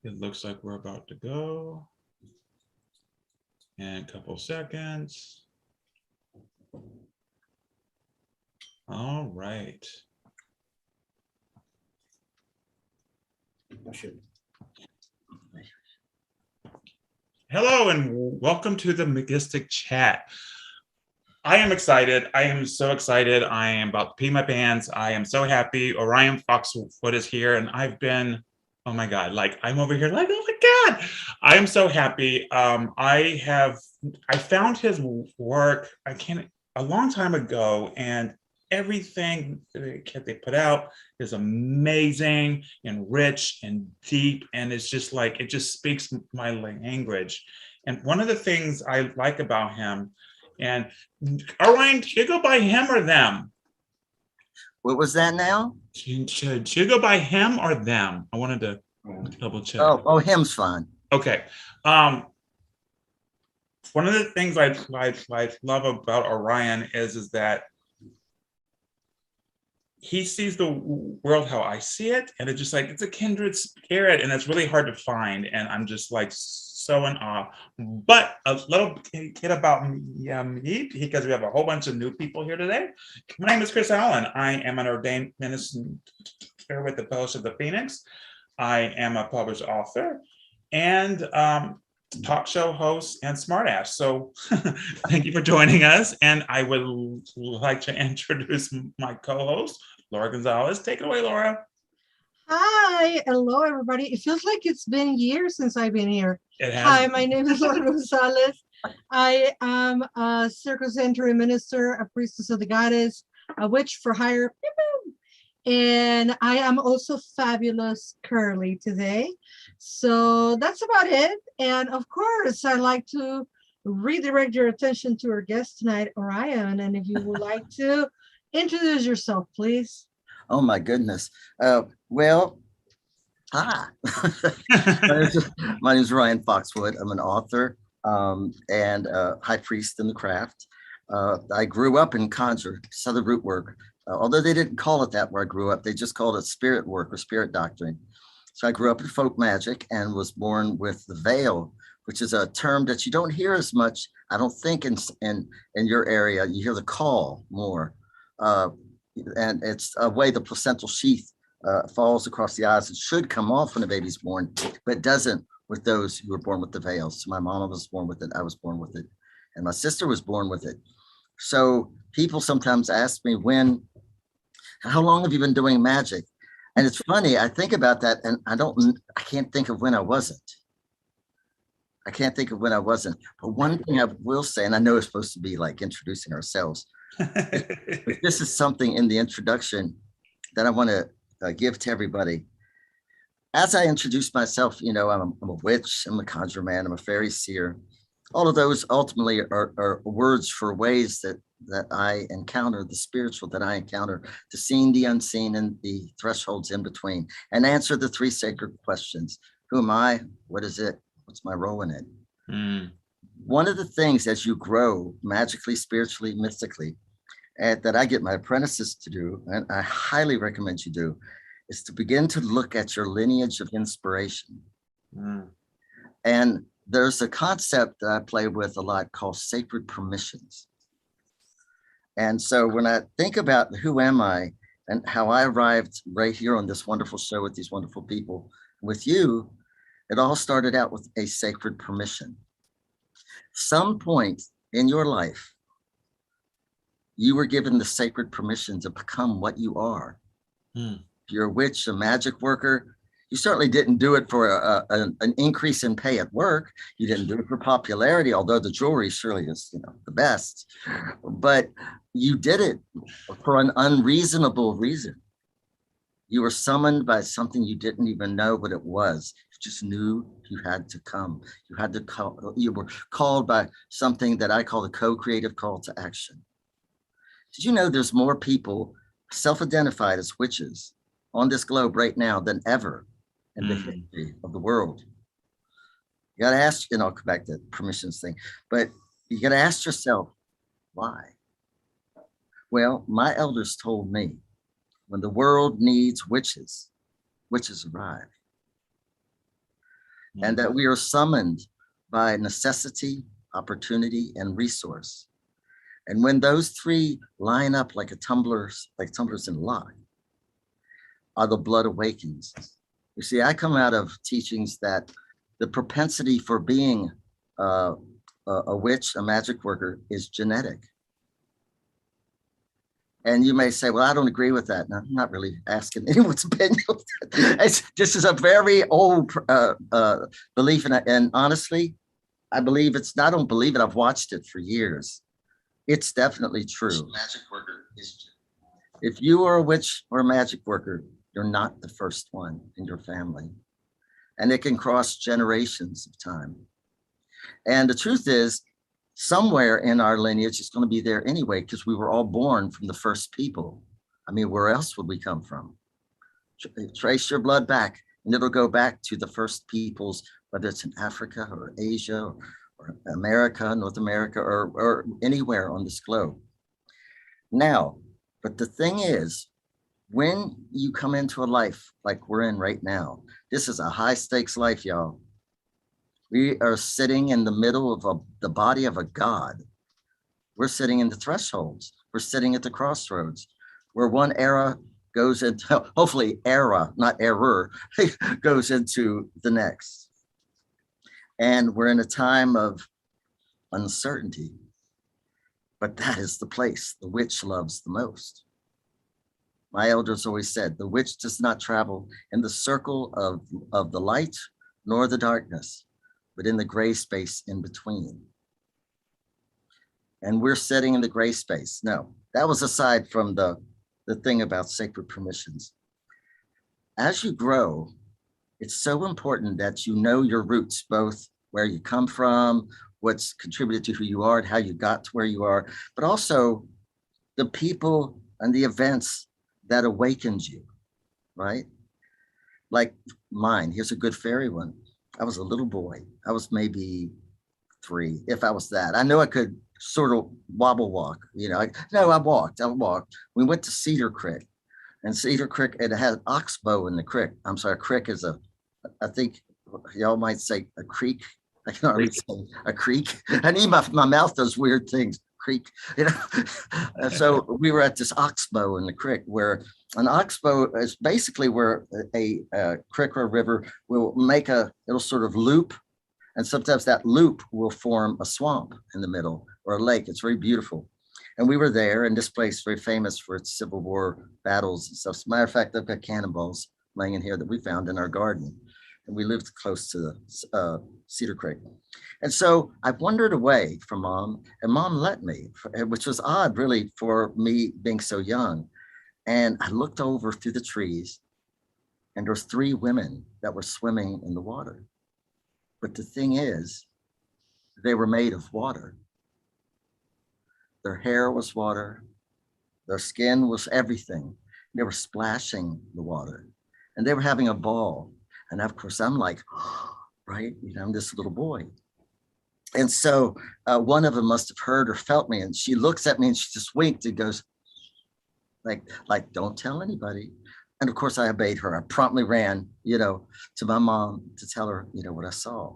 It looks like we're about to go. And a couple seconds. All right. Hello and welcome to the Magistic Chat. I am excited. I am so excited. I am about to pee my pants. I am so happy. Orion Foxwood is here, and I've been, oh my God, like I'm over here like, oh my God. I am so happy. I found his work, a long time ago, and everything that they put out is amazing and rich and deep, and it's just like, it just speaks my language. And one of the things I like about him, and Orion, should you go by him or them? What was that now? Should you go by him or them? I wanted to double check. Oh, him's fine. Okay. One of the things I love about Orion is that he sees the world how I see it, and it's just like, it's a kindred spirit, and it's really hard to find, and I'm just like so in awe. But a little bit about me, because we have a whole bunch of new people here today. My name is Chris Allen. I am an ordained minister with the Fellowship of the Phoenix. I am a published author and talk show host and smartass. So thank you for joining us. And I would like to introduce my co-host, Laura Gonzalez. Take it away, Laura. Hi, hello everybody. It feels like it's been years since I've been here. It has. Hi, my name is Laura Gonzalez. I am a Circus Entry minister, a priestess of the goddess, a witch for hire, and I am also fabulous curly today. So that's about it. And of course, I like to redirect your attention to our guest tonight, Orion. And if you would like to introduce yourself, please. Oh my goodness. Well, hi. My name is Orion Foxwood. I'm an author and high priest in the craft. I grew up in Conjure, Southern root work. Although they didn't call it that where I grew up, they just called it spirit work or spirit doctrine. So I grew up in folk magic and was born with the veil, which is a term that you don't hear as much. I don't think in your area. You hear the call more. And it's a way the placental sheath falls across the eyes. It should come off when a baby's born, but it doesn't with those who were born with the veil. So my mama was born with it. I was born with it. And my sister was born with it. So people sometimes ask me, how long have you been doing magic? And it's funny, I think about that and I can't think of when I wasn't. But one thing I will say, and I know it's supposed to be like introducing ourselves, but this is something in the introduction that I want to give to everybody. As I introduce myself, I'm a witch, I'm a conjure man, I'm a fairy seer. All of those ultimately are words for ways that I encounter the spiritual, that I encounter the seen, the unseen, and the thresholds in between, and answer the three sacred questions. Who am I? What is it? What's my role in it? Mm. One of the things as you grow magically, spiritually, mystically, that I get my apprentices to do, and I highly recommend you do, is to begin to look at your lineage of inspiration. Mm. And there's a concept that I play with a lot called sacred permissions. And so when I think about who am I and how I arrived right here on this wonderful show with these wonderful people, with you, it all started out with a sacred permission. Some point in your life, you were given the sacred permission to become what you are. If you're a witch, a magic worker, you certainly didn't do it for an increase in pay at work. You didn't do it for popularity, although the jewelry surely is, the best. But you did it for an unreasonable reason. You were summoned by something you didn't even know what it was. You just knew you had to come. You were called by something that I call the co-creative call to action. Did you know there's more people self-identified as witches on this globe right now than ever in the history of the world? You got to ask, and I'll come back to the permissions thing, but you got to ask yourself, why? Well, my elders told me when the world needs witches, witches arrive. and that we are summoned by necessity, opportunity, and resource. And when those three line up like tumblers in lock, the blood awakens. You see, I come out of teachings that the propensity for being a witch, a magic worker, is genetic. And you may say, well, I don't agree with that. No, I'm not really asking anyone's opinion. This is a very old belief. And honestly, I believe I don't believe it. I've watched it for years. It's definitely true. Magic worker is. If you are a witch or a magic worker, you're not the first one in your family. And it can cross generations of time. And the truth is, somewhere in our lineage, it's going to be there anyway, because we were all born from the first people. I mean, where else would we come from? Trace your blood back, and it'll go back to the first peoples, whether it's in Africa or Asia or America, North America, or anywhere on this globe. Now, but the thing is, when you come into a life like we're in right now, this is a high stakes life, y'all. We are sitting in the middle of the body of a God. We're sitting in the thresholds. We're sitting at the crossroads where one era goes into, hopefully era, not error, goes into the next. And we're in a time of uncertainty, but that is the place the witch loves the most. My elders always said, the witch does not travel in the circle of the light nor the darkness, but in the gray space in between. And we're sitting in the gray space. No, that was aside from the thing about sacred permissions. As you grow, it's so important that you know your roots, both where you come from, what's contributed to who you are, and how you got to where you are, but also the people and the events that awakened you, right? Like mine, here's a good fairy one. I was a little boy. I was maybe 3, if I was that. I know I could sort of wobble walk, I walked. We went to Cedar Creek, and Cedar Creek, it had oxbow in the creek. I'm sorry, creek is I think y'all might say a creek. I can already say a creek. And even my mouth does weird things. Creek, And so we were at this oxbow in the creek, where an oxbow is basically where a creek or a river will make it'll sort of loop. And sometimes that loop will form a swamp in the middle or a lake. It's very beautiful. And we were there, and this place is very famous for its Civil War battles and stuff. As a matter of fact, I've got cannonballs laying in here that we found in our garden. And we lived close to the Cedar Creek. And so I wandered away from Mom, and Mom let me, which was odd, really, for me being so young. And I looked over through the trees, and there was 3 women that were swimming in the water. But the thing is, they were made of water. Their hair was water. Their skin was everything. They were splashing the water, and they were having a ball. And of course, I'm like, right, I'm this little boy. And so one of them must have heard or felt me, and she looks at me and she just winked and goes, like, don't tell anybody. And of course, I obeyed her. I promptly ran, to my mom to tell her, what I saw.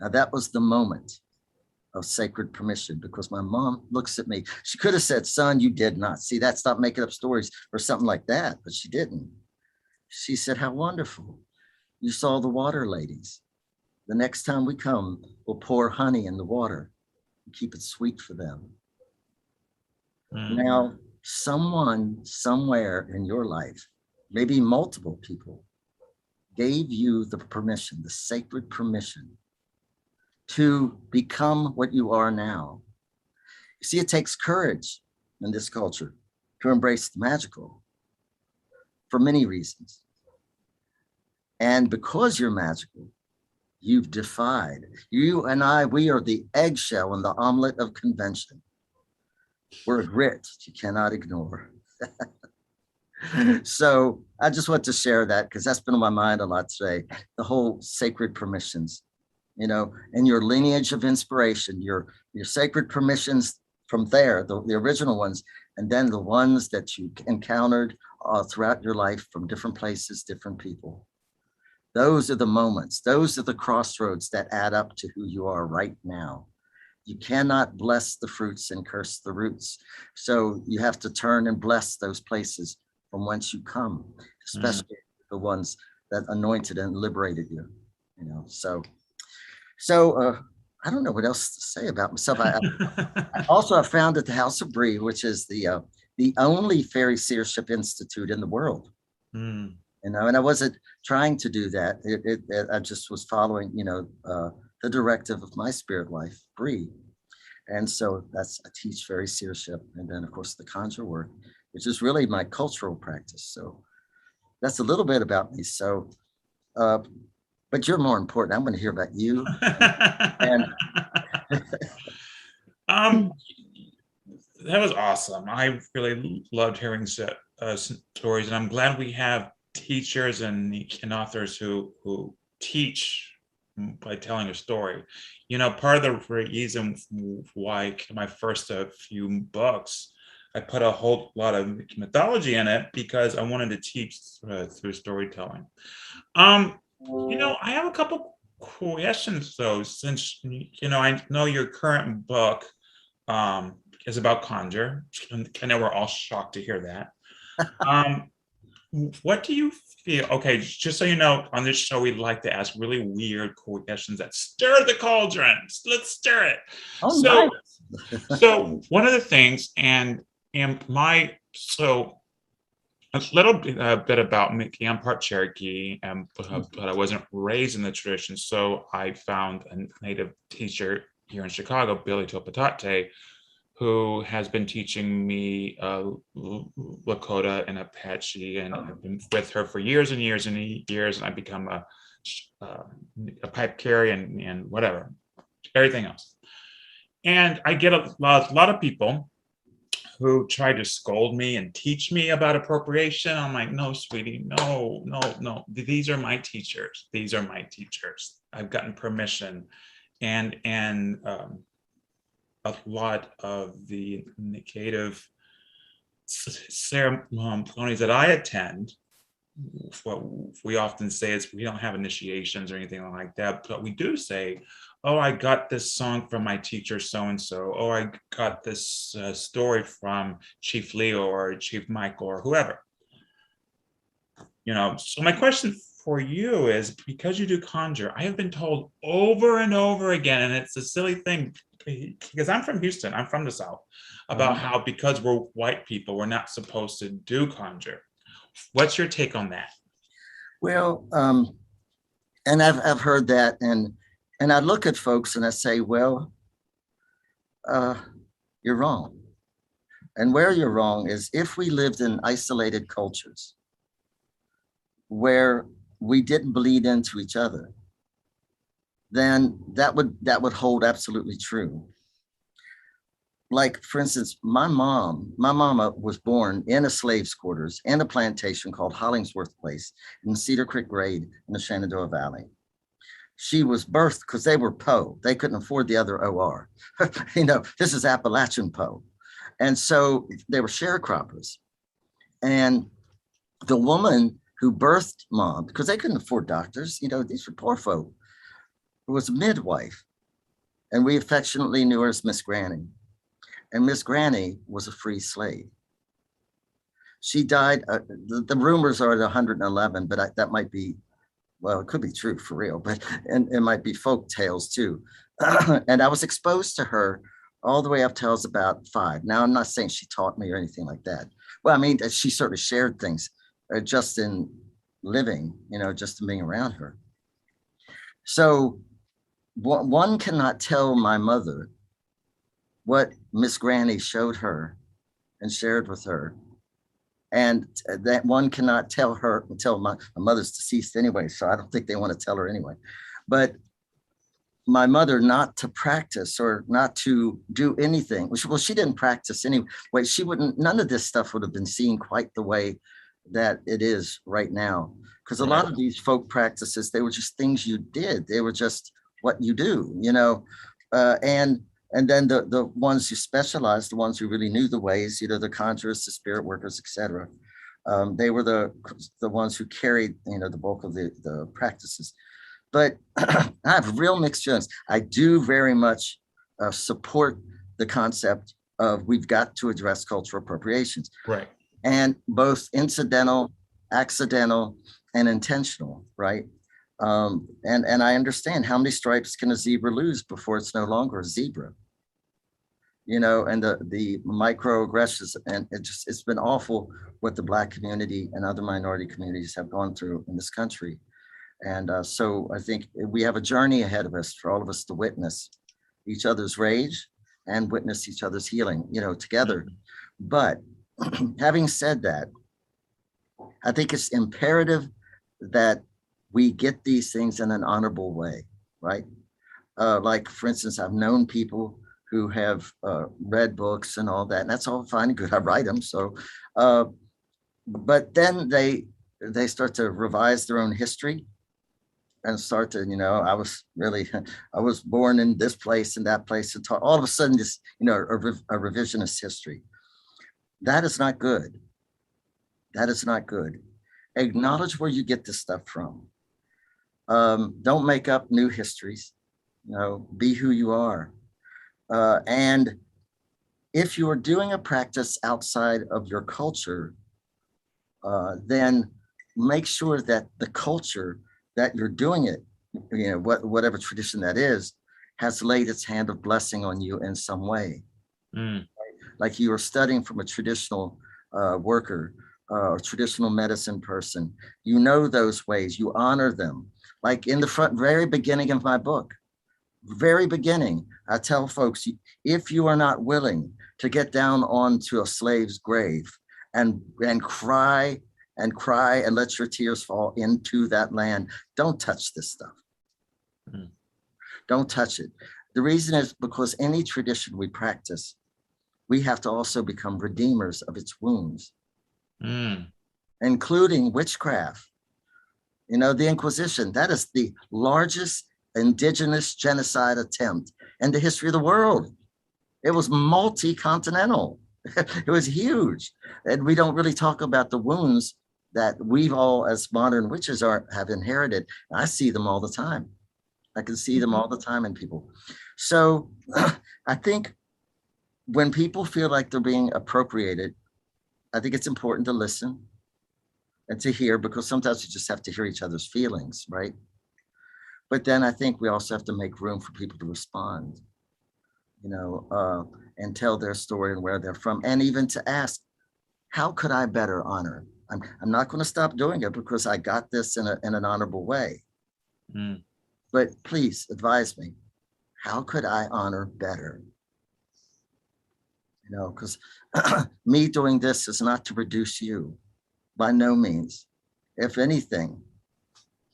Now, that was the moment of sacred permission, because my mom looks at me. She could have said, son, you did not see that. Stop making up stories or something like that. But she didn't. She said, how wonderful. You saw the water ladies. The next time we come, we'll pour honey in the water and keep it sweet for them. Now, someone somewhere in your life, maybe multiple people, gave you the permission, the sacred permission, to become what you are now. You see, it takes courage in this culture to embrace the magical for many reasons. And because you're magical, you've defied. You and I, we are the eggshell in the omelet of convention. We're a grit you cannot ignore. So I just want to share that, because that's been on my mind a lot today. The whole sacred permissions, and your lineage of inspiration, your sacred permissions from there, the original ones, and then the ones that you encountered throughout your life from different places, different people. Those are the moments. Those are the crossroads that add up to who you are right now. You cannot bless the fruits and curse the roots. So you have to turn and bless those places from whence you come, especially the ones that anointed and liberated you. You know, so I don't know what else to say about myself. I also have founded the House of Bree, which is the only fairy seership institute in the world. Mm. You know, and I wasn't trying to do that. I just was following, you know, the directive of my spirit life, Bree. And so I teach fairy seership, and then of course the conjure work, which is really my cultural practice. So that's a little bit about me. So, but you're more important. I'm going to hear about you. And that was awesome. I really loved hearing stories, and I'm glad we have teachers and authors who teach by telling a story. You know, part of the reason why my first few books, I put a whole lot of mythology in it because I wanted to teach through storytelling. You know, I have a couple questions though, since you know I know your current book is about Conjure. And I know we're all shocked to hear that. What do you feel? Okay, just so you know, on this show, we like to ask really weird questions that stir the cauldrons. Let's stir it. oh, So, nice. so one of the things, and my so a little bit about me. I'm part Cherokee, but I wasn't raised in the tradition. So I found a native teacher here in Chicago, Billy Topatate, who has been teaching me Lakota and Apache, and I've been with her for years and years and years, and I've become a pipe carrier and whatever, everything else. And I get a lot of people who try to scold me and teach me about appropriation. I'm like, no, sweetie, no, no, no. These are my teachers. These are my teachers. I've gotten permission, and a lot of the native ceremonies that I attend, what we often say is we don't have initiations or anything like that, but we do say, oh, I got this song from my teacher so-and-so, or I got this story from Chief Leo or Chief Michael or whoever. You know, so my question for you is, because you do Conjure, I have been told over and over again, and it's a silly thing, because I'm from Houston, I'm from the South, about how because we're white people, we're not supposed to do Conjure. What's your take on that? Well, and I've heard that, and I look at folks and I say, well, you're wrong. And where you're wrong is if we lived in isolated cultures where we didn't bleed into each other, then that would hold absolutely true. Like, for instance, my mama was born in a slave's quarters in a plantation called Hollingsworth Place in Cedar Creek Grade in the Shenandoah Valley. She was birthed because they were Poe. They couldn't afford the other OR. You know, this is Appalachian Poe. And so they were sharecroppers. And the woman who birthed Mom, because they couldn't afford doctors, you know, these were poor folk, was a midwife. And we affectionately knew her as Miss Granny. And Miss Granny was a free slave. She died, the rumors are at 111, but that might be, well, it could be true for real, but and it might be folk tales too. And I was exposed to her all the way up till I was about 5. Now, I'm not saying she taught me or anything like that. Well, I mean, she sort of shared things just in living, you know, just in being around her. So one cannot tell my mother what Miss Granny showed her and shared with her. And that one cannot tell her until my mother's deceased anyway, so I don't think they want to tell her anyway. But my mother not to practice or not to do anything. Well, she didn't practice anyway. She wouldn't, none of this stuff would have been seen quite the way that it is right now. Because a lot of these folk practices, they were just things you did. They were just what you do, you know. And then the ones who specialized, the ones who really knew the ways, you know, the conjurers, the spirit workers, etc., They were the ones who carried, the bulk of the practices. But I have real mixed feelings. I do very much support the concept of we've got to address cultural appropriations. Right. And both incidental, accidental, and intentional, right? And I understand how many stripes can a zebra lose before it's no longer a zebra? And the microaggressions, and it's been awful what the Black community and other minority communities have gone through in this country. And so I think we have a journey ahead of us for all of us to witness each other's rage and witness each other's healing, together. But having said that, I think it's imperative that we get these things in an honorable way, right? Like, for instance, I've known people who have read books and all that, and that's all fine and good. I write them, so. But then they start to revise their own history and start to, I was born in this place and that place, and all of a sudden, this, a revisionist history. That is not good. That is not good. Acknowledge where you get this stuff from. Don't make up new histories. Be who you are. And if you are doing a practice outside of your culture, then make sure that the culture that you're doing it, whatever tradition that is, has laid its hand of blessing on you in some way. Right? Like you are studying from a traditional worker or traditional medicine person. Those ways, you honor them. Like in the very beginning of my book, very beginning, I tell folks, if you are not willing to get down onto a slave's grave and cry and let your tears fall into that land, don't touch this stuff. Don't touch it. The reason is because any tradition we practice, we have to also become redeemers of its wounds, including witchcraft. The Inquisition, that is the largest indigenous genocide attempt in the history of the world. It was multi-continental. It was huge. And we don't really talk about the wounds that we've all, as modern witches, have inherited. I see them all the time. I can see them all the time in people. So I think when people feel like they're being appropriated, I think it's important to listen and to hear, because sometimes we just have to hear each other's feelings, right? But then I think we also have to make room for people to respond, and tell their story and where they're from, and even to ask, how could I better honor? I'm not going to stop doing it because I got this in an honorable way. But please advise me, how could I honor better? Because me doing this is not to reduce you, by no means. If anything,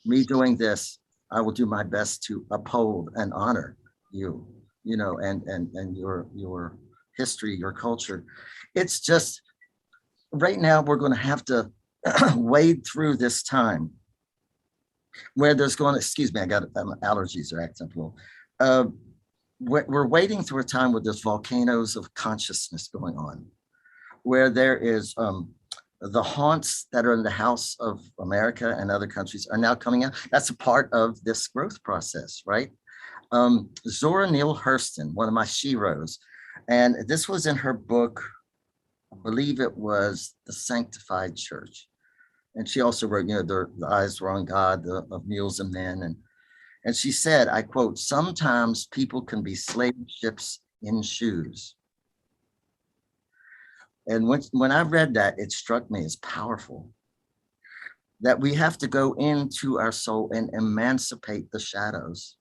me doing this, I will do my best to uphold and honor you, and your history, your culture. It's just right now we're going to have to wade through this time where there's going to, excuse me, I got allergies are acting a little. We're wading through a time where there's volcanoes of consciousness going on, where there is the haunts that are in the House of America and other countries are now coming out. That's a part of this growth process, right? Zora Neale Hurston, one of my sheroes, and this was in her book, I believe it was The Sanctified Church. And she also wrote, the eyes were on God, of mules and men. And she said, I quote, sometimes people can be slave ships in shoes. And when I read that, it struck me as powerful, that we have to go into our soul and emancipate the shadows.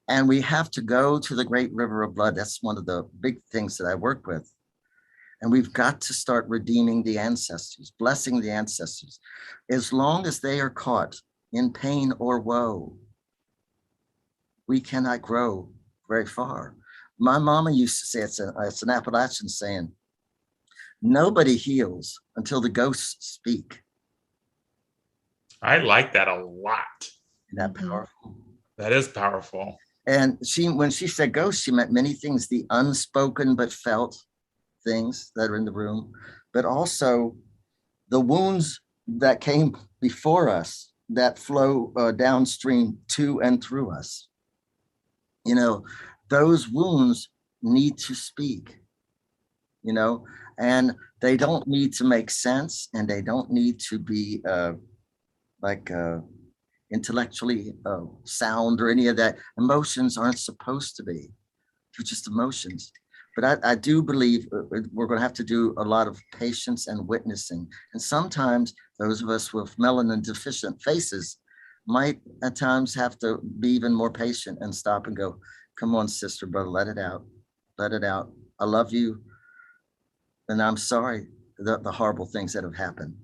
And we have to go to the great river of blood. That's one of the big things that I work with. And we've got to start redeeming the ancestors, blessing the ancestors. As long as they are caught in pain or woe, we cannot grow very far. My mama used to say, it's an Appalachian saying, nobody heals until the ghosts speak. I like that a lot. Isn't that powerful? That is powerful. And when she said ghosts, she meant many things, the unspoken but felt things that are in the room, but also the wounds that came before us that flow downstream to and through us. You know, those wounds need to speak, you know, and they don't need to make sense, and they don't need to be like intellectually sound or any of that. Emotions aren't supposed to be. They're just emotions. But I do believe we're going to have to do a lot of patience and witnessing. And sometimes those of us with melanin deficient faces might at times have to be even more patient and stop and go, come on, sister, brother, let it out. Let it out. I love you. And I'm sorry the horrible things that have happened.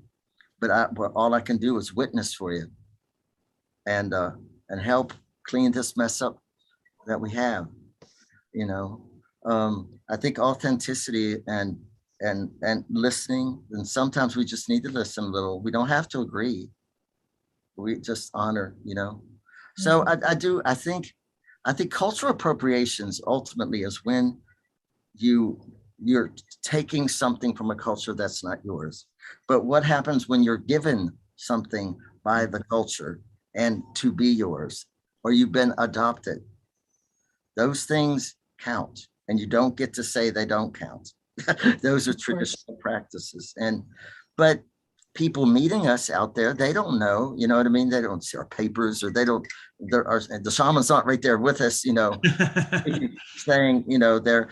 But all I can do is witness for you and help clean this mess up that we have. You know, I think authenticity and listening, and sometimes we just need to listen a little. We don't have to agree. We just honor, you know. So I think cultural appropriations ultimately is when you're taking something from a culture that's not yours. But what happens when you're given something by the culture and to be yours, or you've been adopted? Those things count, and you don't get to say they don't count. Those are traditional practices. But people meeting us out there, they don't know, you know what I mean? They don't see our papers, or the shamans aren't right there with us, you know, saying, you know, they're.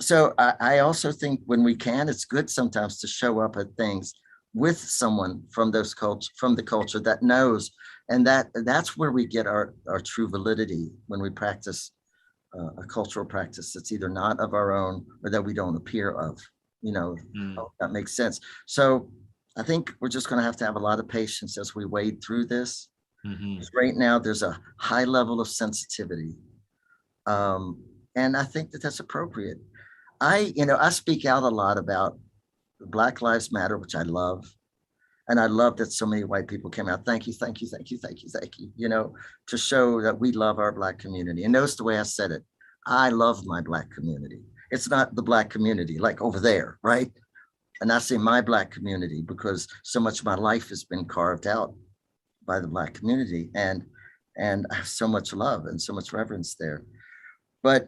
So I also think when we can, it's good sometimes to show up at things with someone from from the culture that knows, and that's where we get our true validity when we practice a cultural practice that's either not of our own or that we don't appear of, you know. That makes sense. So I think we're just going to have a lot of patience as we wade through this. Right now, there's a high level of sensitivity. And I think that's appropriate. I speak out a lot about Black Lives Matter, which I love. And I love that so many white people came out. Thank you, thank you, thank you, thank you, thank you, you know, to show that we love our Black community. And notice the way I said it. I love my Black community. It's not the Black community like over there, right? And I say my Black community because so much of my life has been carved out by the Black community. And I have so much love and so much reverence there. But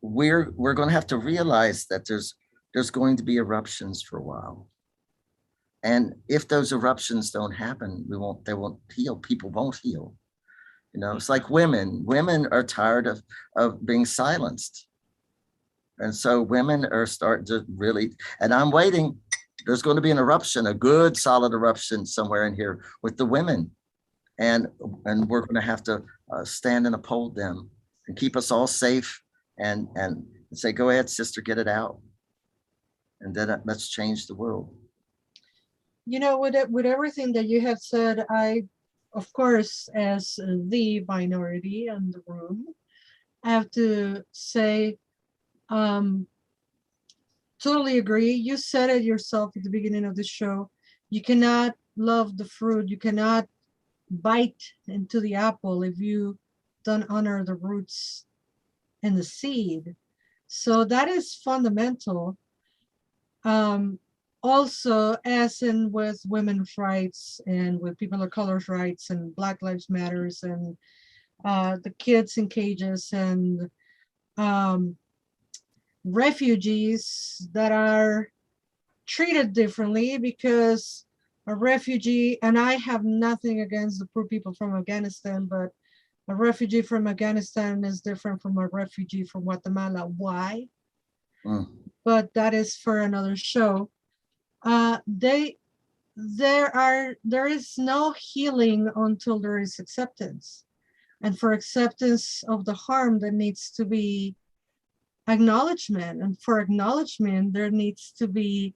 we're going to have to realize that there's going to be eruptions for a while. And if those eruptions don't happen, they won't heal. People won't heal. You know, it's like women. Women are tired of being silenced. And so women are starting to really, and I'm waiting. There's going to be an eruption, a good solid eruption somewhere in here with the women. And we're going to have to stand and uphold them and keep us all safe and say, go ahead, sister, get it out. And then let's change the world. You know, with everything that you have said, I, of course, as the minority in the room, I have to say, totally agree. You said it yourself at the beginning of the show. You cannot love the fruit. You cannot bite into the apple if you don't honor the roots and the seed. So that is fundamental. Also, as in with women's rights and with people of color's rights and Black Lives Matters and the kids in cages and refugees that are treated differently, because a refugee, and I have nothing against the poor people from Afghanistan, but a refugee from Afghanistan is different from a refugee from Guatemala. Why? But that is for another show. There is no healing until there is acceptance. And for acceptance of the harm, there needs to be acknowledgement. And for acknowledgement, there needs to be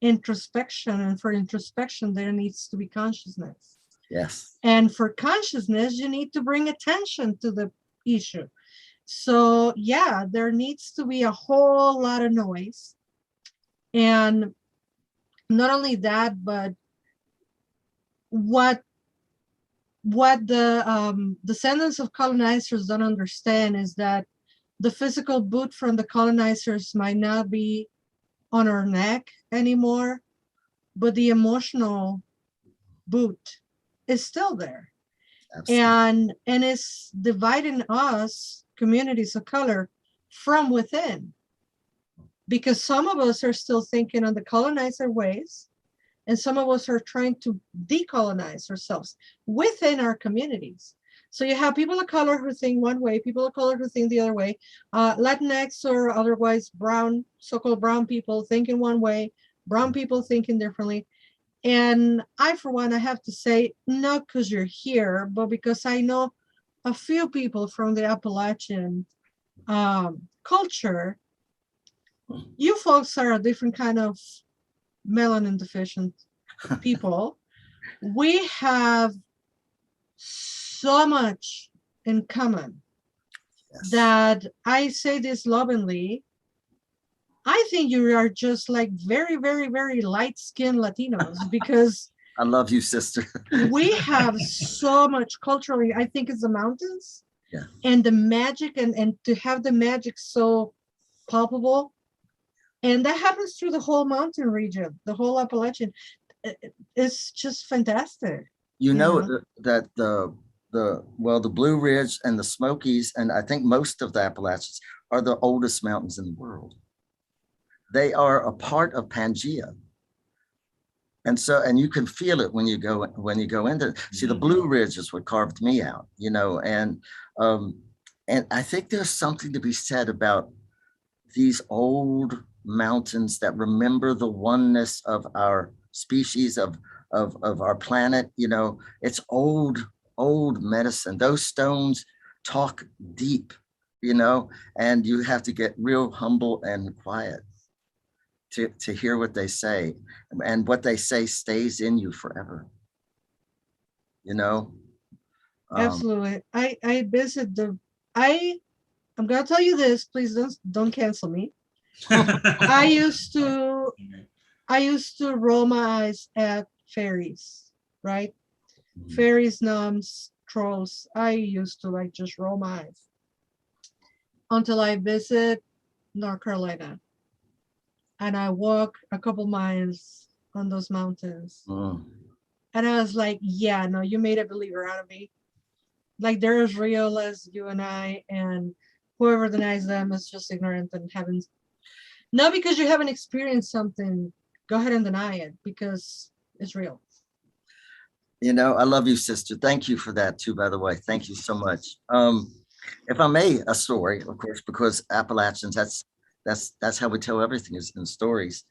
introspection. And for introspection, there needs to be consciousness. Yes. And for consciousness, you need to bring attention to the issue. So yeah, there needs to be a whole lot of noise. And not only that, but what the descendants of colonizers don't understand is that the physical boot from the colonizers might not be on our neck anymore, but the emotional boot is still there. Absolutely. And it's dividing us, communities of color, from within. Because some of us are still thinking on the colonizer ways, and some of us are trying to decolonize ourselves within our communities. So you have people of color who think one way, people of color who think the other way, Latinx or otherwise brown, so-called brown people thinking one way, brown people thinking differently. And I, for one, I have to say, not because you're here, but because I know a few people from the Appalachian culture. You folks are a different kind of melanin deficient people. We have so much in common Yes. that I say this lovingly. I think you are just like very, very, very light-skinned Latinos because I love you, sister. we have so much culturally. I think it's the mountains, Yeah. and the magic, and to have the magic so palpable. And that happens through the whole mountain region, the whole Appalachian. It's just fantastic. You know Yeah. that the Blue Ridge and the Smokies, and I think most of the Appalachians are the oldest mountains in the world. They are a part of Pangea. And so, and you can feel it when you go into. See, the Blue Ridge is what carved me out, and I think there's something to be said about these old mountains that remember the oneness of our species, of our planet. It's old medicine. Those stones talk deep, and you have to get real humble and quiet to hear what they say, and what they say stays in you forever. Absolutely. I visit I'm gonna tell you this, please don't cancel me. I used to roll my eyes at fairies, right? Fairies, gnomes, trolls. I used to like just roll my eyes until I visit North Carolina. And I walk a couple miles on those mountains. And I was like, yeah, no, you made a believer out of me. Like they're as real as you and I, and whoever denies them is just ignorant and haven't. Not because you haven't experienced something, go ahead and deny it because it's real. I love you, sister. Thank you for that too, by the way. Thank you so much. If I may, a story, of course, because Appalachians, that's how we tell everything, is in stories.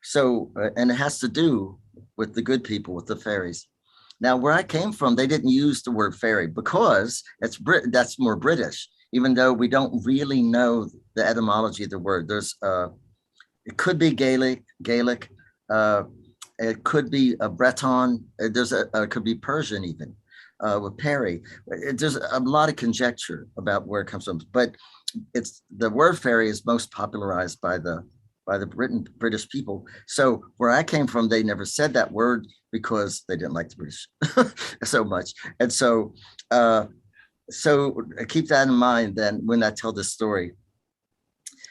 So, and it has to do with the good people, with the fairies. Now, where I came from, they didn't use the word fairy because that's more British, even though we don't really know the etymology of the word. It could be Gaelic, it could be a Breton, it could be Persian even, with Perry. There's a lot of conjecture about where it comes from, but it's the word fairy is most popularized by the British people. So where I came from, they never said that word because they didn't like the British so much. And so keep that in mind then when I tell this story.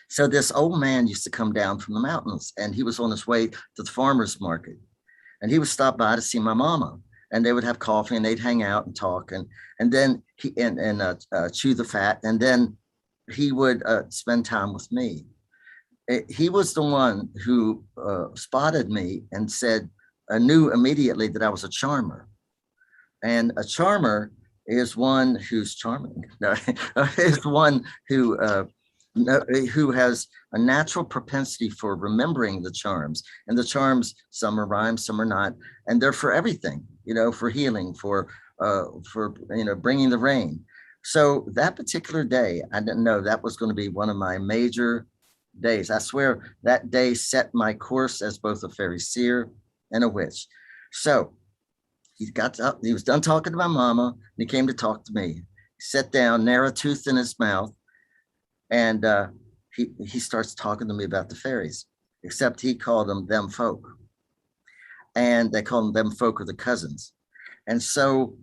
So this old man used to come down from the mountains, and he was on his way to the farmer's market, and he would stop by to see my mama, and they would have coffee and they'd hang out and talk, and then he chew the fat, and then he would spend time with me. He was the one who spotted me and knew immediately that I was a charmer. And a charmer is one who's charming, is one who has a natural propensity for remembering the charms. And the charms, some are rhymes, some are not, and they're for everything, for healing, for bringing the rain. So that particular day, I didn't know that was going to be one of my major days. I swear that day set my course as both a fairy seer and a witch. So he was done talking to my mama, and he came to talk to me. He sat down, narrow tooth in his mouth, and he starts talking to me about the fairies, except he called them folk. And they call them folk, or the cousins. And so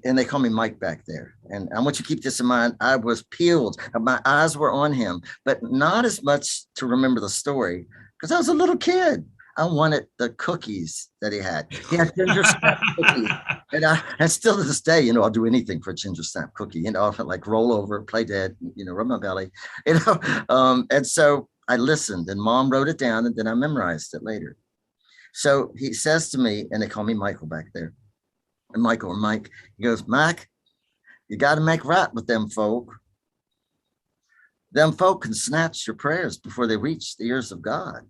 and they call me Mike back there. And I want you to keep this in mind. I was peeled. My eyes were on him, but not as much to remember the story because I was a little kid. I wanted the cookies that he had. He had ginger snap cookies. And still to this day, you know, I'll do anything for a ginger snap cookie, you know, I'll like roll over, play dead, you know, rub my belly, you know. And so I listened and mom wrote it down and then I memorized it later. So he says to me, and they call me Michael back there. And Michael or Mike, he goes, Mike, you got to make right with them folk. Them folk can snatch your prayers before they reach the ears of God.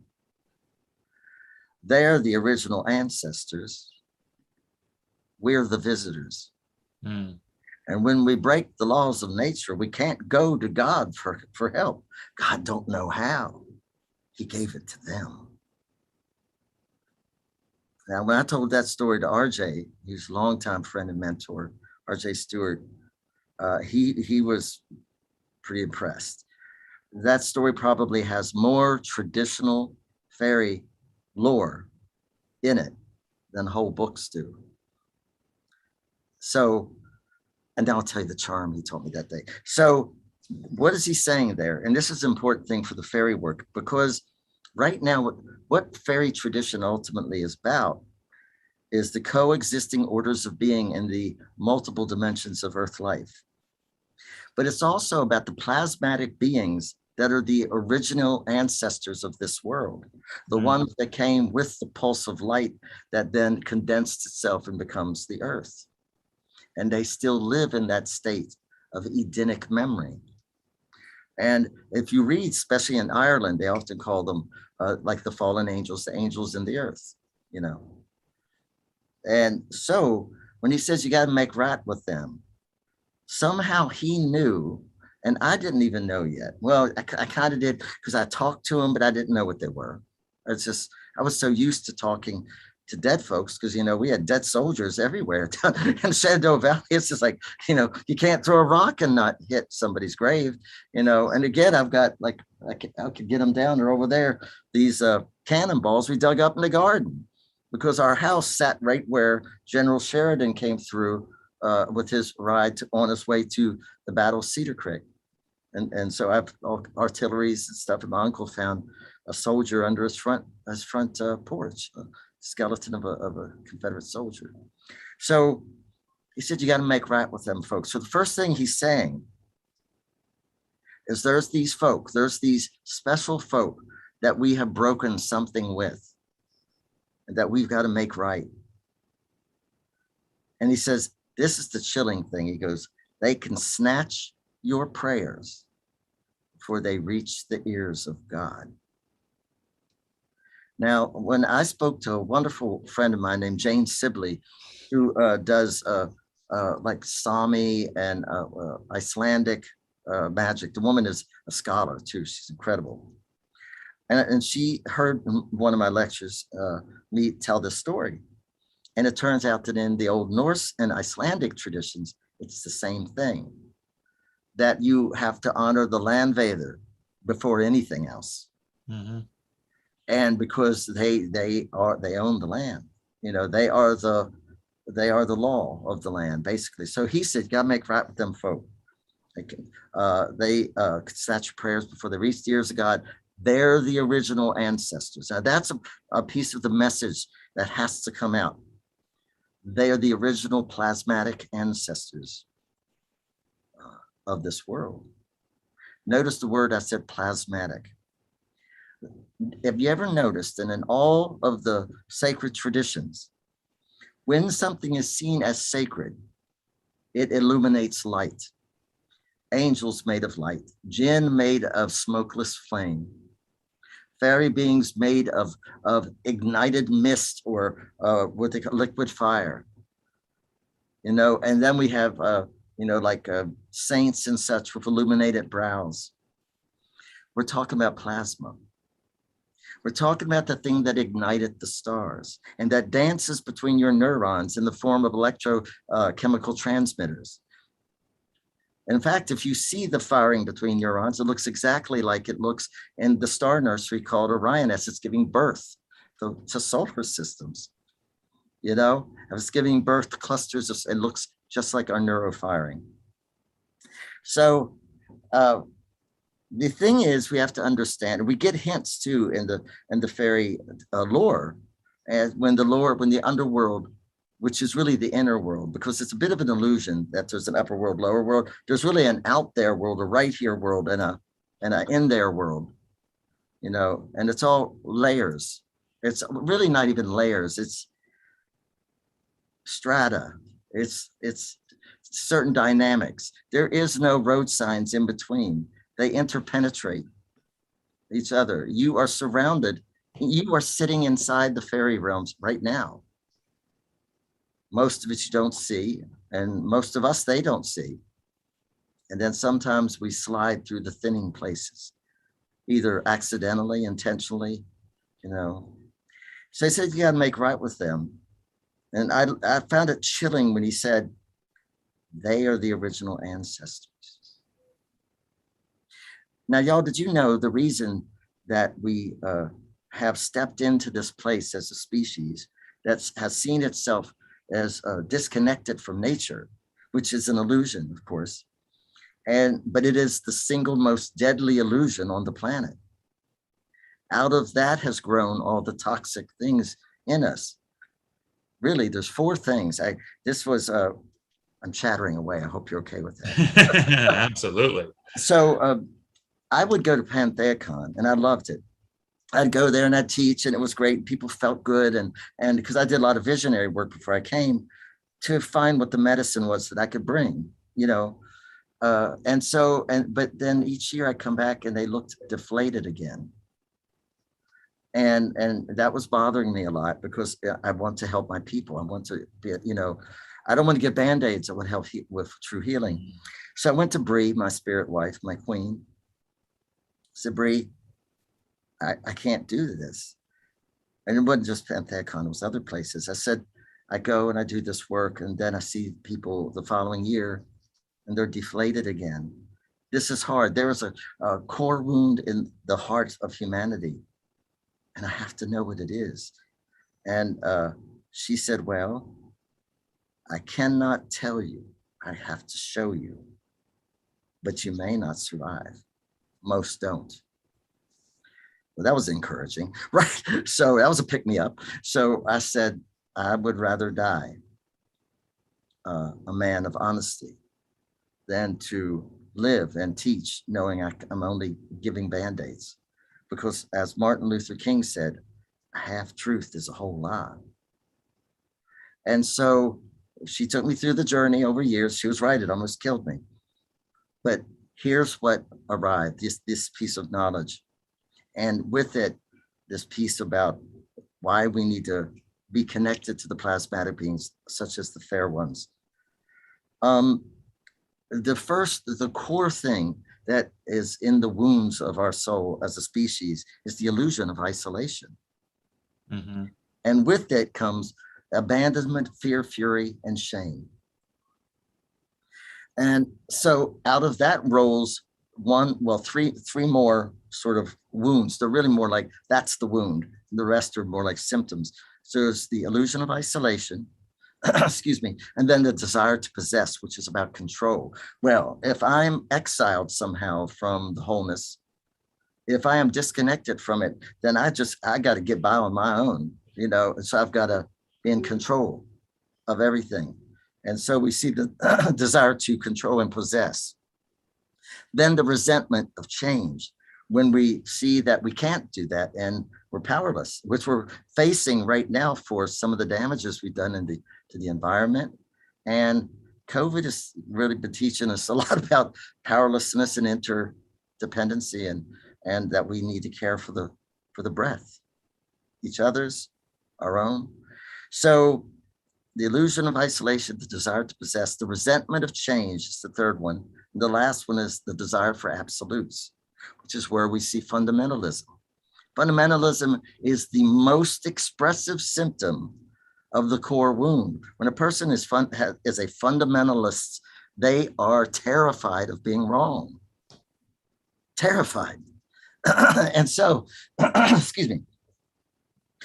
They're the original ancestors. We're the visitors. Mm. And when we break the laws of nature, we can't go to God for help. God don't know how. He gave it to them. Now, when I told that story to RJ, he's a longtime friend and mentor, RJ Stewart, he was pretty impressed. That story probably has more traditional fairy lore in it than whole books do. So, and I'll tell you the charm he told me that day. So what is he saying there? And this is an important thing for the fairy work, because right now, what fairy tradition ultimately is about is the coexisting orders of being in the multiple dimensions of Earth life. But it's also about the plasmatic beings that are the original ancestors of this world, the ones that came with the pulse of light that then condensed itself and becomes the Earth. And they still live in that state of Edenic memory. And if you read, especially in Ireland, they often call them like the fallen angels, the angels in the earth, you know. And so when he says you got to make right with them, somehow he knew, and I didn't even know yet. Well, I kind of did because I talked to them, but I didn't know what they were. It's just, I was so used to talking to dead folks because, you know, we had dead soldiers everywhere in Shenandoah Valley. It's just like, you know, you can't throw a rock and not hit somebody's grave, you know. And again, I've got like, I could get them down. They're over there, these cannonballs we dug up in the garden because our house sat right where General Sheridan came through with his ride on his way to the Battle of Cedar Creek. And so I have artilleries and stuff. And my uncle found a soldier under his front porch, a skeleton of a Confederate soldier. So he said, you got to make right with them folks. So the first thing he's saying is there's these folk, there's these special folk that we have broken something with and that we've got to make right. And he says, this is the chilling thing. He goes, they can snatch your prayers before they reach the ears of God. Now, when I spoke to a wonderful friend of mine named Jane Sibley, who does like Sami and Icelandic magic. The woman is a scholar too. She's incredible. And she heard one of my lectures me tell this story. And it turns out that in the old Norse and Icelandic traditions, it's the same thing. That you have to honor the landvather before anything else. Mm-hmm. And because they own the land, you know, they are the law of the land, basically. So he said, gotta make right with them folk. They snatch your prayers before they reach the ears of God. They're the original ancestors. Now that's a piece of the message that has to come out. They are the original plasmatic ancestors of this world. Notice the word I said, plasmatic. Have you ever noticed that in all of the sacred traditions, when something is seen as sacred, it illuminates light. Angels made of light, jinn made of smokeless flame, fairy beings made of ignited mist or what they call liquid fire. You know, and then we have you know, like saints and such with illuminated brows. We're talking about plasma. We're talking about the thing that ignited the stars and that dances between your neurons in the form of electrochemical transmitters. In fact, if you see the firing between neurons, it looks exactly like it looks in the star nursery called Orion as it's giving birth to solar systems. You know, if it's giving birth to clusters, it looks just like our neurofiring. So the thing is, we have to understand, we get hints too in the fairy lore, as when the underworld, which is really the inner world, because it's a bit of an illusion that there's an upper world, lower world. There's really an out there world, a right here world, and a in there world, you know, and it's all layers. It's really not even layers. It's strata. It's certain dynamics. There is no road signs in between. They interpenetrate each other. You are surrounded. You are sitting inside the fairy realms right now. Most of it you don't see, and most of us, they don't see. And then sometimes we slide through the thinning places, either accidentally, intentionally, you know. So he said, you got to make right with them. And I found it chilling when he said, they are the original ancestors. Now, y'all, did you know the reason that we have stepped into this place as a species that has seen itself as disconnected from nature, which is an illusion, of course, but it is the single most deadly illusion on the planet. Out of that has grown all the toxic things in us. Really, there's 4 things. I'm chattering away. I hope you're okay with that. Absolutely. So I would go to PantheaCon, and I loved it. I'd go there and I'd teach, and it was great. People felt good, and because I did a lot of visionary work before I came, to find what the medicine was that I could bring, you know. But then each year I come back and they looked deflated again. And that was bothering me a lot, because I want to help my people. I want to be, you know, I don't want to give Band-Aids that would help with true healing. So I went to Bree, my spirit wife, my queen. I said, Bree, I can't do this. And it wasn't just PantheaCon, it was other places. I said, I go and I do this work, and then I see people the following year and they're deflated again. This is hard. There is a core wound in the heart of humanity, and I have to know what it is. And she said, well, I cannot tell you. I have to show you, but you may not survive. Most don't. Well, that was encouraging, right? So that was a pick me up. So I said, I would rather die a man of honesty than to live and teach knowing I'm only giving Band-Aids. Because as Martin Luther King said, half truth is a whole lie. And so she took me through the journey over years. She was right, it almost killed me. But here's what arrived, this piece of knowledge. And with it, this piece about why we need to be connected to the plasmatic beings, such as the fair ones. The core thing that is in the wounds of our soul as a species is the illusion of isolation. Mm-hmm. And with it comes abandonment, fear, fury, and shame. And so out of that rolls three more sort of wounds. They're really more like, that's the wound. The rest are more like symptoms. So it's the illusion of isolation, excuse me, and then the desire to possess, which is about control. Well, if I'm exiled somehow from the wholeness, if I am disconnected from it, then I got to get by on my own, you know, and so I've got to be in control of everything. And so we see the desire to control and possess. Then the resentment of change, when we see that we can't do that and we're powerless, which we're facing right now for some of the damages we've done to the environment. And COVID has really been teaching us a lot about powerlessness and interdependency, and that we need to care for the breath, each other's, our own. So the illusion of isolation, the desire to possess, the resentment of change is the third one. And the last one is the desire for absolutes, which is where we see fundamentalism. Fundamentalism is the most expressive symptom of the core wound. When a person is a fundamentalist, they are terrified of being wrong. Terrified. And so, excuse me.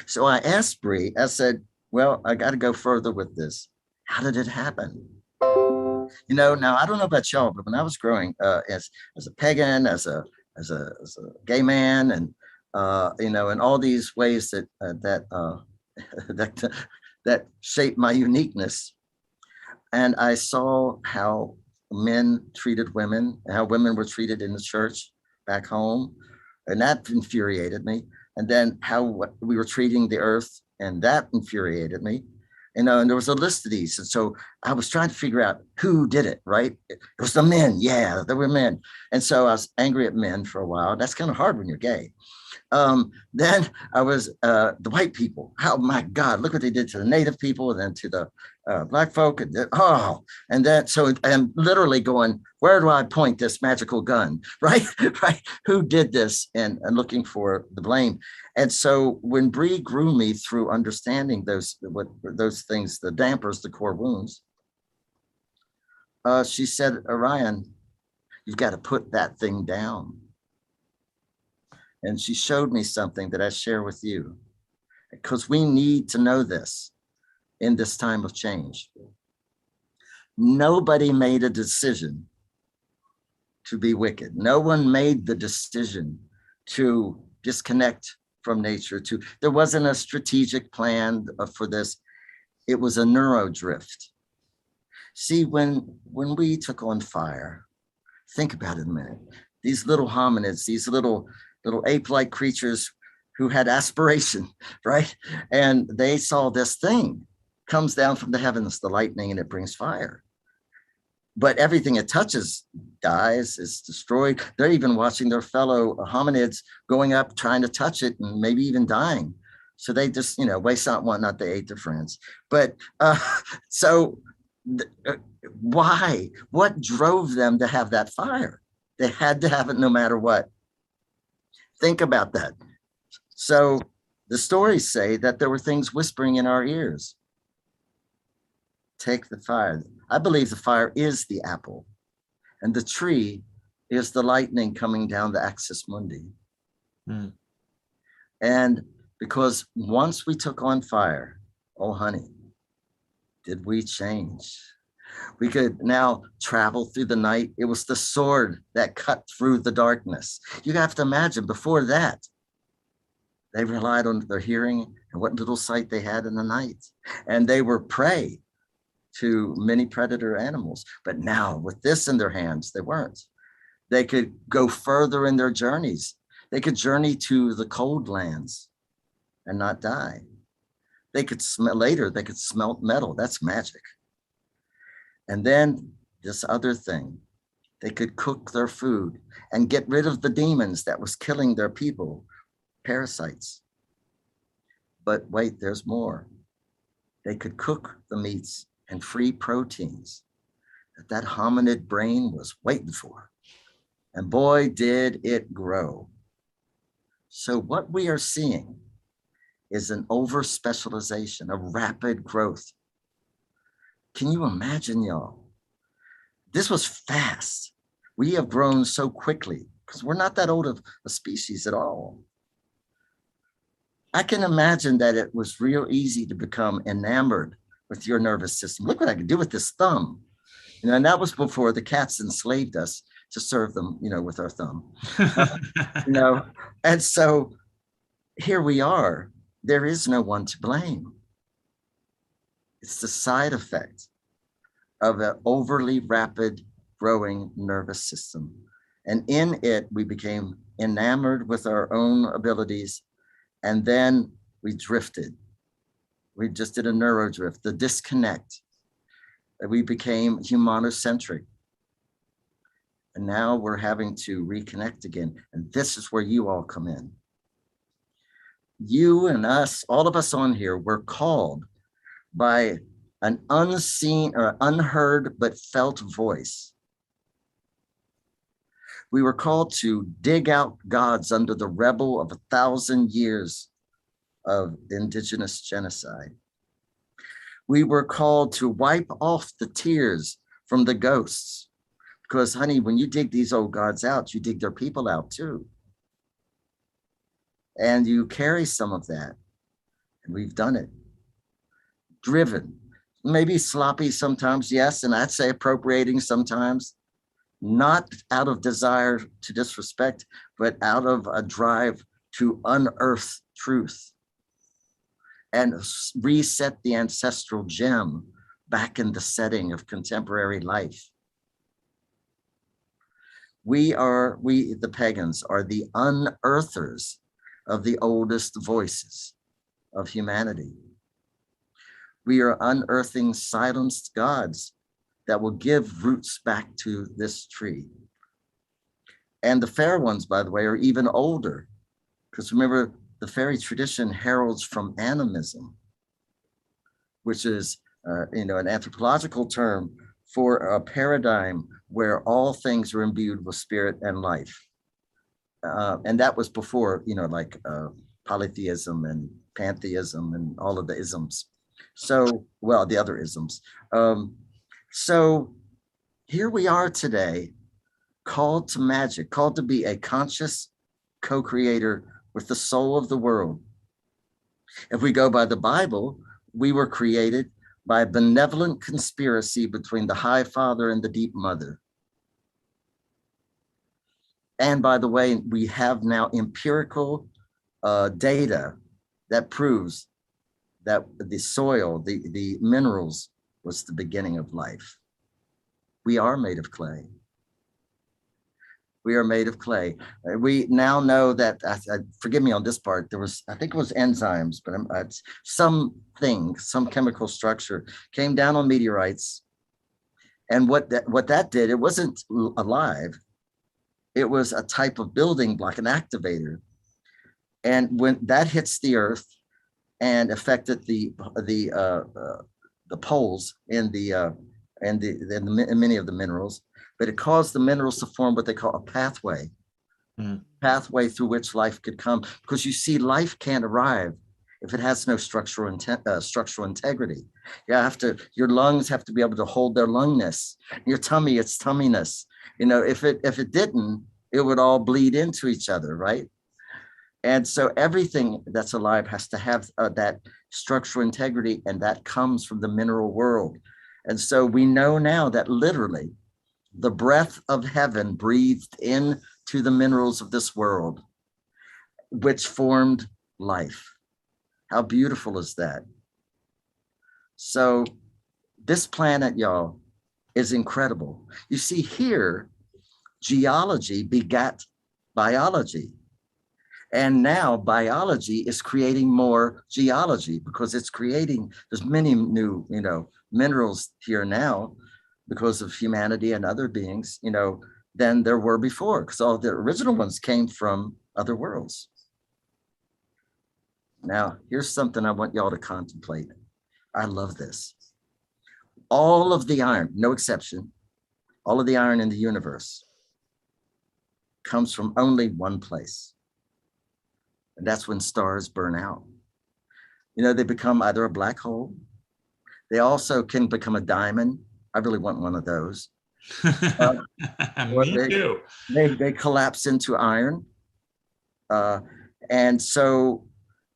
So I asked Bree, I said, well, I got to go further with this. How did it happen? You know, now I don't know about y'all, but when I was growing as a pagan, as a gay man, and you know, in all these ways that that that shaped my uniqueness, and I saw how men treated women, how women were treated in the church back home, and that infuriated me. And then how we were treating the earth, and that infuriated me. You know, and there was a list of these, and so I was trying to figure out who did it. Right? It was the men. Yeah, there were men, and so I was angry at men for a while. That's kind of hard when you're gay. Then I was the white people. Oh my God, look what they did to the native people, and then to the black folk. And and then so I'm literally going, where do I point this magical gun? Right, right. Who did this? And looking for the blame. And so when Bree grew me through understanding those things, the dampers, the core wounds, she said, Orion, you've got to put that thing down. And she showed me something that I share with you, because we need to know this in this time of change. Nobody made a decision to be wicked. No one made the decision to disconnect from nature. There wasn't a strategic plan for this. It was a neurodrift. See, when we took on fire, think about it a minute. These little hominids, these little ape-like creatures who had aspiration, right? And they saw this thing comes down from the heavens, the lightning, and it brings fire. But everything it touches dies, is destroyed. They're even watching their fellow hominids going up, trying to touch it, and maybe even dying. So they just, you know, waste not, want not, they ate their friends. But why? What drove them to have that fire? They had to have it no matter what. Think about that. So the stories say that there were things whispering in our ears. Take the fire. I believe the fire is the apple, and the tree is the lightning coming down the axis mundi. Mm. And because once we took on fire, oh honey, did we change? We could now travel through the night. It was the sword that cut through the darkness. You have to imagine, before that, they relied on their hearing and what little sight they had in the night. And they were prey to many predator animals. But now, with this in their hands, they weren't. They could go further in their journeys. They could journey to the cold lands and not die. They could they could smelt metal. That's magic. And then this other thing, they could cook their food and get rid of the demons that was killing their people, parasites. But wait, there's more. They could cook the meats and free proteins that hominid brain was waiting for. And boy, did it grow. So what we are seeing is an over-specialization, a rapid growth. Can you imagine, y'all? This was fast. We have grown so quickly because we're not that old of a species at all. I can imagine that it was real easy to become enamored with your nervous system. Look what I can do with this thumb. You know, and that was before the cats enslaved us to serve them, you know, with our thumb. You know, and so here we are. There is no one to blame. It's the side effect of an overly rapid growing nervous system. And in it, we became enamored with our own abilities. And then we drifted. We just did a neurodrift, the disconnect. We became humanocentric. And now we're having to reconnect again. And this is where you all come in. You and us, all of us on here, were called by an unseen or unheard but felt voice. We were called to dig out gods under the rebel of 1,000 years of indigenous genocide. We were called to wipe off the tears from the ghosts. Because, honey, when you dig these old gods out, you dig their people out too. And you carry some of that. And we've done it. Driven. maybe sloppy sometimes, yes, and I'd say appropriating sometimes, not out of desire to disrespect, but out of a drive to unearth truth and reset the ancestral gem back in the setting of contemporary life. We, the pagans, are the unearthers of the oldest voices of humanity. We are unearthing silenced gods that will give roots back to this tree. And the fair ones, by the way, are even older, because remember, the fairy tradition heralds from animism, which is an anthropological term for a paradigm where all things are imbued with spirit and life. And that was before, polytheism and pantheism and all of the isms. So, well, the other isms. So here we are today, called to magic, called to be a conscious co-creator with the soul of the world. If we go by the Bible, we were created by a benevolent conspiracy between the High Father and the Deep Mother. And by the way, we have now empirical data that proves that the soil, the minerals, was the beginning of life. We are made of clay. We are made of clay. We now know that, forgive me on this part, there was, I think it was enzymes, but some chemical structure came down on meteorites. And what that did, it wasn't alive. It was a type of building block, an activator. And when that hits the earth and affected the poles in many of the minerals, but it caused the minerals to form what they call a pathway, pathway through which life could come. Because you see, life can't arrive if it has no structural integrity. Your lungs have to be able to hold their lungness. Your tummy, its tumminess. If it didn't, it would all bleed into each other, right? And so everything that's alive has to have that structural integrity, and that comes from the mineral world. And so we know now that literally the breath of heaven breathed into the minerals of this world, which formed life. How beautiful is that? So this planet, y'all, is incredible. You see here, geology begat biology. And now biology is creating more geology, because it's creating, there's many new, minerals here now because of humanity and other beings, than there were before, because all the original ones came from other worlds. Now, here's something I want y'all to contemplate. I love this. All of the iron, no exception, all of the iron in the universe comes from only one place. And that's when stars burn out. They become either a black hole. They also can become a diamond. I really want one of those. Me too. They collapse into iron. And so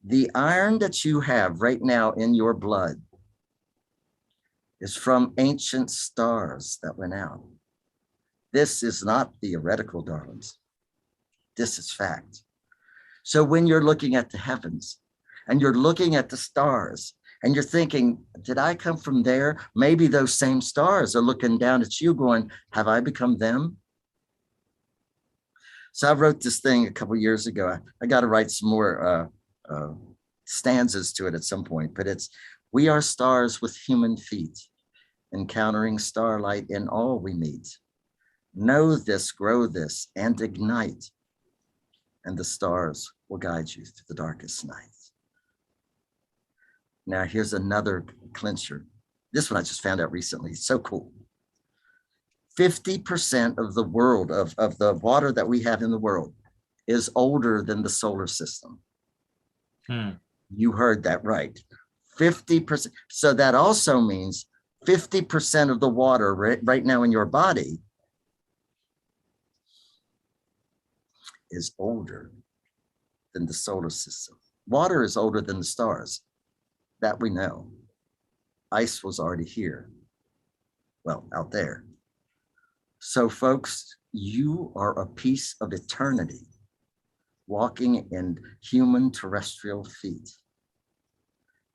the iron that you have right now in your blood is from ancient stars that went out. This is not theoretical, darlings. This is fact. So when you're looking at the heavens and you're looking at the stars and you're thinking, did I come from there? Maybe those same stars are looking down at you going, have I become them? So I wrote this thing a couple of years ago. I got to write some more stanzas to it at some point, but it's, we are stars with human feet, encountering starlight in all we meet. Know this, grow this, and ignite, and the stars will guide you through the darkest night. Now, here's another clincher. This one I just found out recently. It's so cool. 50% of the world, of the water that we have in the world, is older than the solar system. You heard that right. 50%. So that also means 50% of the water right now in your body is older than the solar system. Water is older than the stars. That we know. ice was already here. Well, out there. So folks, you are a piece of eternity walking in human terrestrial feet.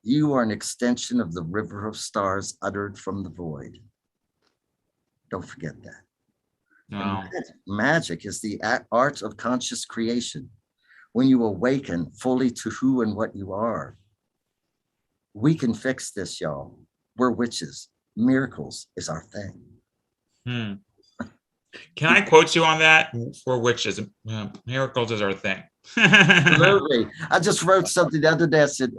You are an extension of the river of stars uttered from the void. Don't forget that. No. Magic is the art of conscious creation. When you awaken fully to who and what you are, we can fix this, y'all. We're witches. Miracles is our thing. Can I quote you on that? For witches, miracles is our thing. Absolutely. I just wrote something the other day. I said,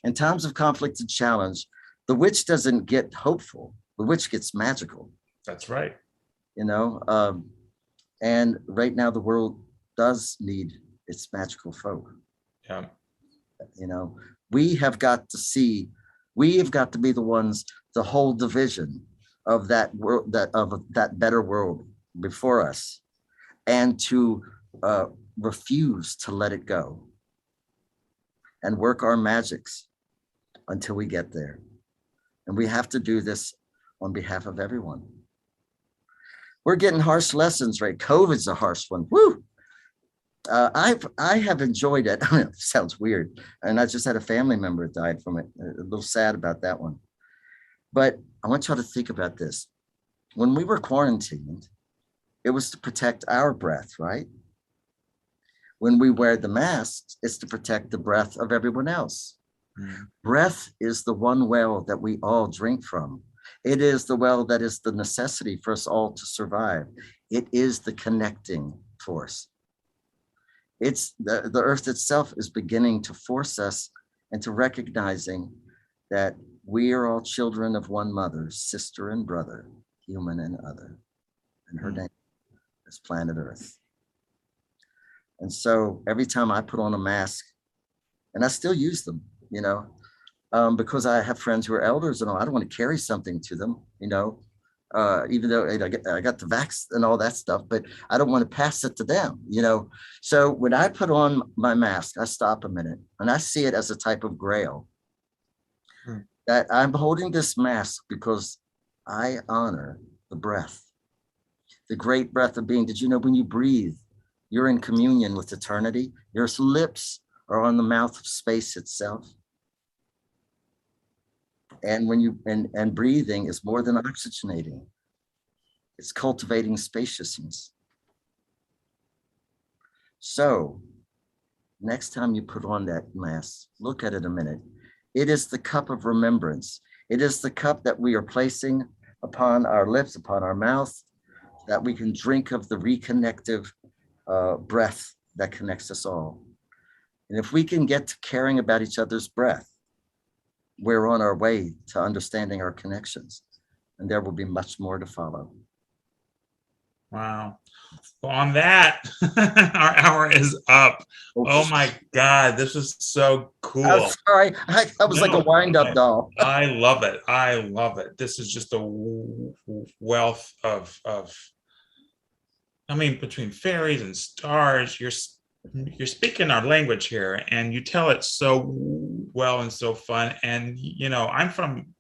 in times of conflict and challenge, the witch doesn't get hopeful. The witch gets magical. That's right. You know, and right now the world does need its magical folk. Yeah. You know, we have got to be the ones to hold the vision of that world, that better world before us, and to refuse to let it go and work our magics until we get there. And we have to do this on behalf of everyone. We're getting harsh lessons, right? COVID's a harsh one. Woo! I have enjoyed it. It sounds weird. And I just had a family member that died from it. A little sad about that one. But I want y'all to think about this. When we were quarantined, it was to protect our breath, right? When we wear the masks, it's to protect the breath of everyone else. Breath is the one well that we all drink from. It is the well that is the necessity for us all to survive. It is the connecting force. It's the earth itself is beginning to force us into recognizing that we are all children of one mother, sister and brother, human and other. And her name is planet Earth. And so every time I put on a mask, and I still use them, you know, because I have friends who are elders and all, I don't want to carry something to them, you know, even though I got the vax and all that stuff, but I don't want to pass it to them, you know. So when I put on my mask, I stop a minute and I see it as a type of grail. That I'm holding this mask because I honor the breath, the great breath of being. Did you know when you breathe, you're in communion with eternity? Your lips are on the mouth of space itself. And when you and breathing is more than oxygenating. It's cultivating spaciousness. So next time you put on that mask, look at it a minute. It is the cup of remembrance. It is the cup that we are placing upon our lips, upon our mouth, that we can drink of the reconnective breath that connects us all. And if we can get to caring about each other's breath, we're on our way to understanding our connections, and there will be much more to follow. Wow. Well, on that, our hour is up. Oh my God, this is so cool. I'm sorry, I was like a wind-up doll. I love it. I love it. This is just a wealth of I mean, between fairies and stars, you're speaking our language here, and you tell it so well and so fun. And you know, I'm from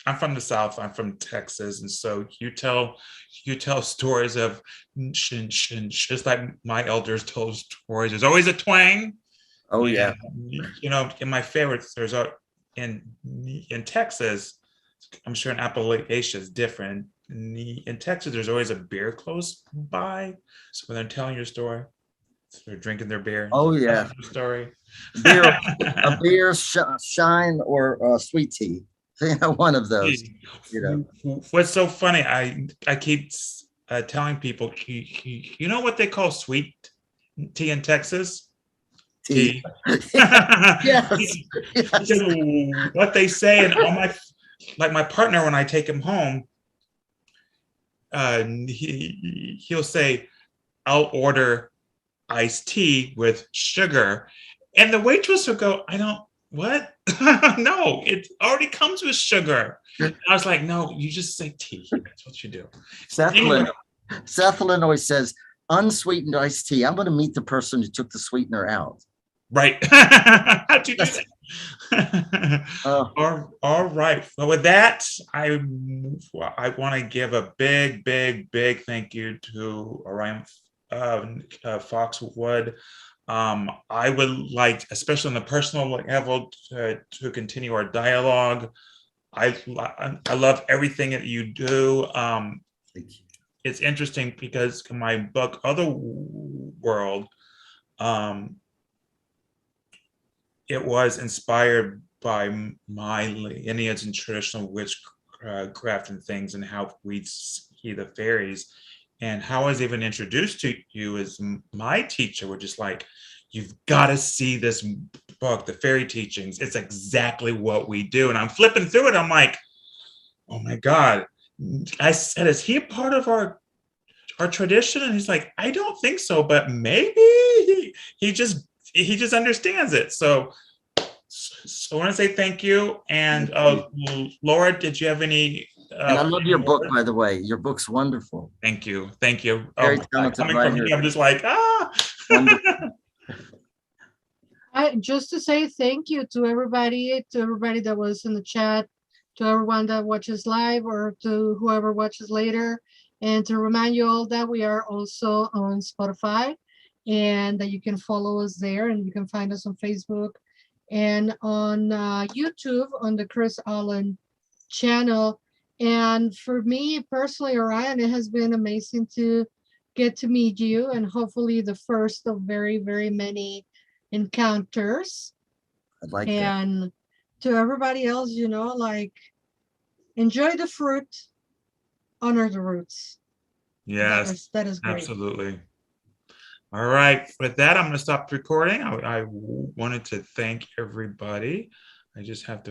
the South. I'm from Texas, and so you tell stories of just like my elders told stories. There's always a twang. Oh yeah. And, you know, in my favorites, there's in Texas. I'm sure in Appalachia is different. In Texas, there's always a beer close by. So when they're telling your story, so they're drinking their beer. Oh yeah. Story. A beer, shine, or sweet tea. You know, one of those. You know. What's so funny? I keep telling people, you know what they call sweet tea in Texas? Tea. Yes. What they say, and all my partner, when I take him home, he'll say, I'll order iced tea with sugar, and the waitress will go, what? No, it already comes with sugar. And I was like, no, you just say tea. That's what you do. Seth always says unsweetened iced tea. I'm going to meet the person who took the sweetener out. Right. How'd you do that? Oh, All right. Well, with that, want to give a big, big, big thank you to Orion Foxwood. I would like, especially on the personal level, to continue our dialogue. I love everything that you do. thank you. It's interesting because in my book, Other World, um, it was inspired by my lineage and traditional witchcraft and things, and how we see the fairies. And how I was even introduced to you is my teacher were just like, you've got to see this book, The Fairy Teachings. It's exactly what we do. And I'm flipping through it. I'm like, oh my God. I said, is he a part of our tradition? And he's like, I don't think so, but maybe he just understands it. So I want to say thank you. And Laura, did you have any? And I love your book, by the way. Your book's wonderful. Thank you. Thank you. Very My God. talented Coming from writer. me, I'm just like, Wonderful. Just to say thank you to everybody that was in the chat, to everyone that watches live, or to whoever watches later, and to remind you all that we are also on Spotify, and that you can follow us there, and you can find us on Facebook and on YouTube on the Chris Allen channel. And for me personally, Orion, it has been amazing to get to meet you, and hopefully the first of very, very many encounters. I like that. And to everybody else, like, enjoy the fruit, honor the roots. yes, That is great. absolutely. All right. With that, I'm going to stop recording. I wanted to thank everybody. I just have to